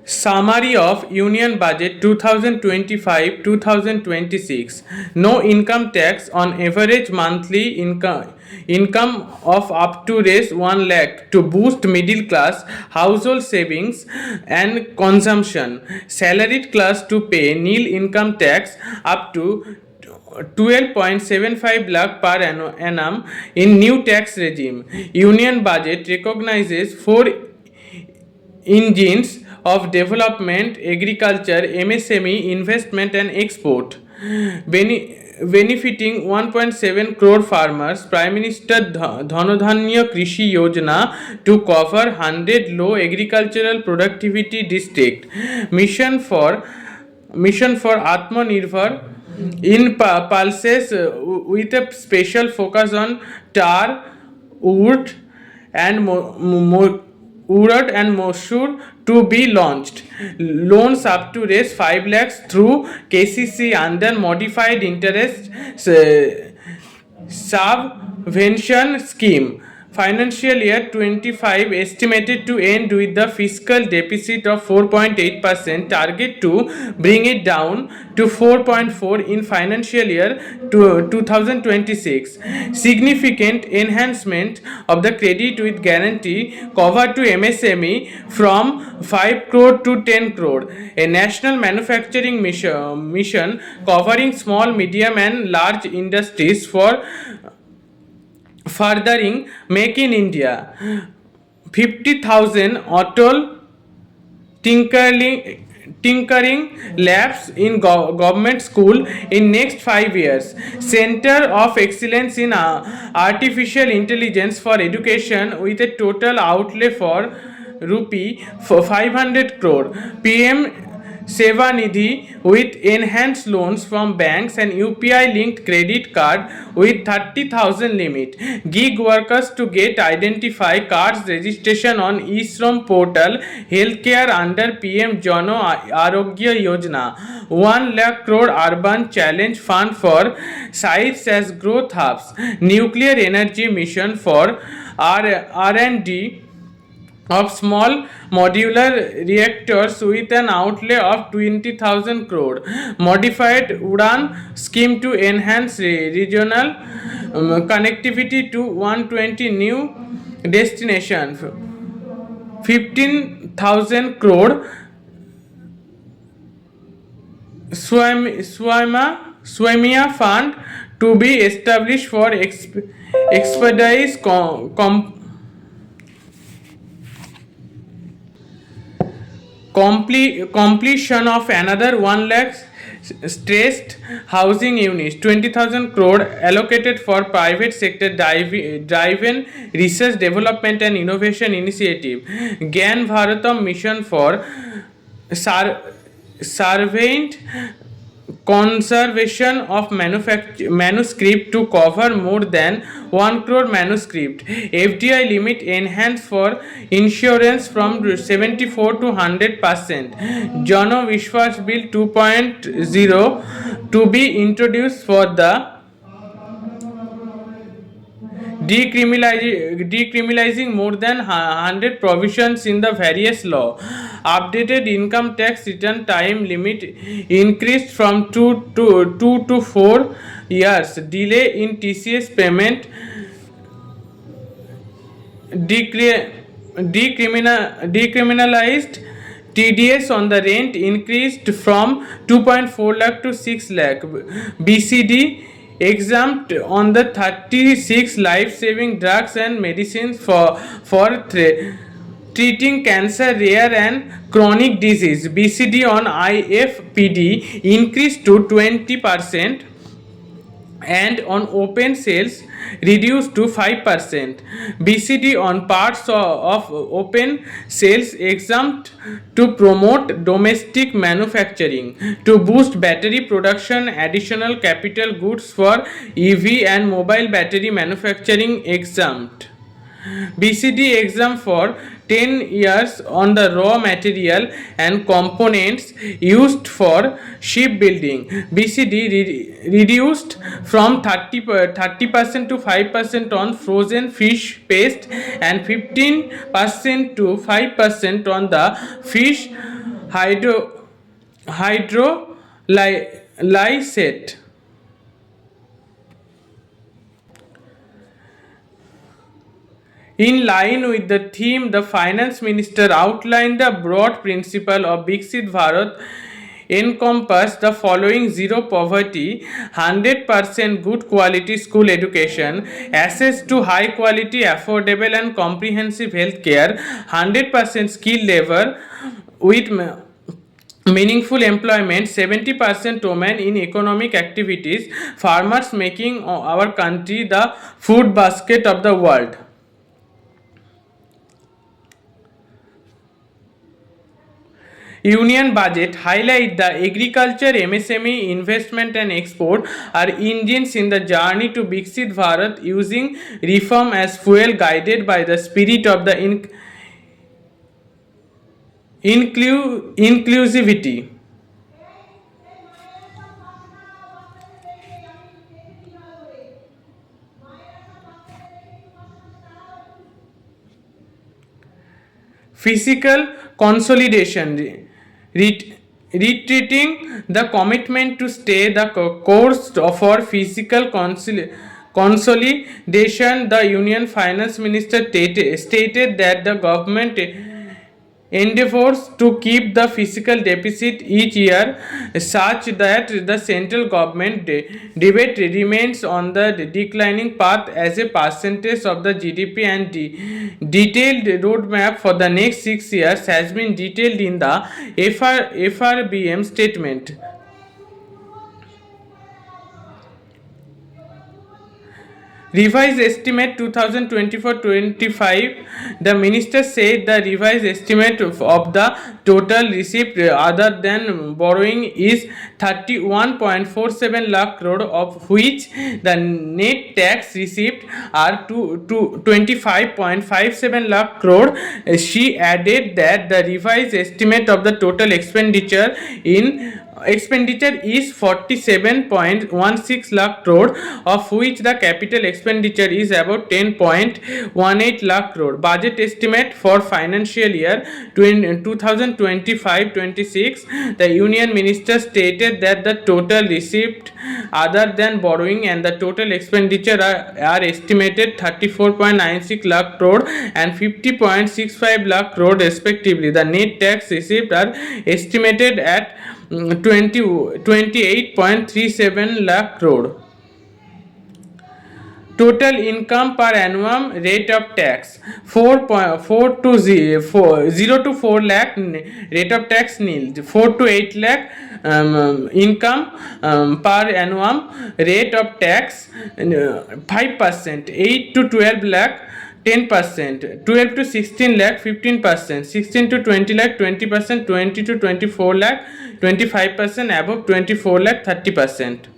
Summary of Union Budget 2025-2026. No income tax on average monthly income of up to raise 1 lakh to boost middle class household savings and consumption. Salaried class to pay nil income tax up to 12.75 lakh per annum in new tax regime. Union budget recognizes four engines of development: agriculture, MSME, investment and export, benefiting 1.7 crore farmers. Prime Minister Dhanodhanya Krishi Yojana to cover 100 low agricultural productivity district. Mission for Atmanirbhar in pulses, with a special focus on tar, urd and urad and Mosur to be launched. Loans up to raise 5 lakhs through KCC under modified interest subvention scheme. Financial year 25 estimated to end with the fiscal deficit of 4.8%, target to bring it down to 4.4 in financial year 2026. Significant enhancement of the credit with guarantee cover to MSME from 5 crore to 10 crore. A national manufacturing mission covering small, medium and large industries for furthering Make in India. 50,000 Atal tinkering labs in government school in next 5 years. Center of excellence in artificial intelligence for education with a total outlay for rupee for 500 crore. PM Seva Nidhi with enhanced loans from banks and UPI linked credit card with 30,000 limit. Gig workers to get identify cards registration on eShram portal. Healthcare under PM Jano Arogya Yojana. 1 lakh crore urban challenge fund for sites as growth hubs. Nuclear energy mission for R&D of small modular reactors with an outlay of 20,000 crore. Modified Udan scheme to enhance regional connectivity to 120 new destinations. 15,000 crore Swamia fund to be established for expedite completion of another 1 lakh stressed housing units. 20,000 crore allocated for private sector driven research, development and innovation initiative. Gyan Bharatam mission for surveyed conservation of manuscript to cover more than 1 crore manuscript. FDI limit enhanced for insurance from 74 to 100%. Jano Vishwas Bill 2.0 to be introduced for the decriminalizing more than 100 provisions in the various law. Updated income tax return time limit increased from 2 to 4 years. Delay in TCS payment decriminalized. TDS on the rent increased from 2.4 lakh to 6 lakh. BCD exempt on the 36 life-saving drugs and medicines for treating cancer, rare and chronic disease. BCD on IFPD increased to 20% and on open sales reduced to 5%. BCD on parts of open sales exempt to promote domestic manufacturing. To boost battery production, additional capital goods for EV and mobile battery manufacturing exempt. BCD exempt for 10 years on the raw material and components used for shipbuilding. BCD reduced from 30% to 5% on frozen fish paste and 15% to 5% on the fish hydrolysate. In line with the theme, the finance minister outlined the broad principle of Viksit Bharat encompass the following: zero poverty, 100% good quality school education, access to high quality, affordable and comprehensive health care, 100% skilled labor with meaningful employment, 70% women in economic activities, farmers making our country the food basket of the world. Union budget highlight the agriculture, MSME, investment and export are engines in the journey to Viksit Bharat, using reform as fuel, guided by the spirit of the inclusivity. Physical consolidation, retreating the commitment to stay the course for physical consolidation. The Union Finance Minister stated that the government endeavors to keep the fiscal deficit each year such that the central government debate remains on the declining path as a percentage of the GDP, and detailed roadmap for the next 6 years has been detailed in the FRBM statement. Revised estimate 2024-25. The minister said the revised estimate of the total receipt other than borrowing is 31.47 lakh crore, of which the net tax receipt are to 25.57 lakh crore. She added that the revised estimate of the total expenditure is 47.16 lakh crore, of which the capital expenditure is about 10.18 lakh crore. Budget estimate for financial year 2025-26. The union minister stated that the total receipt other than borrowing and the total expenditure are estimated 34.96 lakh crore and 50.65 lakh crore respectively. The net tax received are estimated at 28.37 lakh crore. Total income per annum rate of tax 4.4 to 0 to 4 lakh, rate of tax nil. 4 to 8 lakh income per annum, rate of tax 5%. 8 to 12 lakh 10%, 12 to 16 lakh 15%, 16 to 20 lakh 20%, 20 to 24 lakh 25%, above 24 lakh 30%.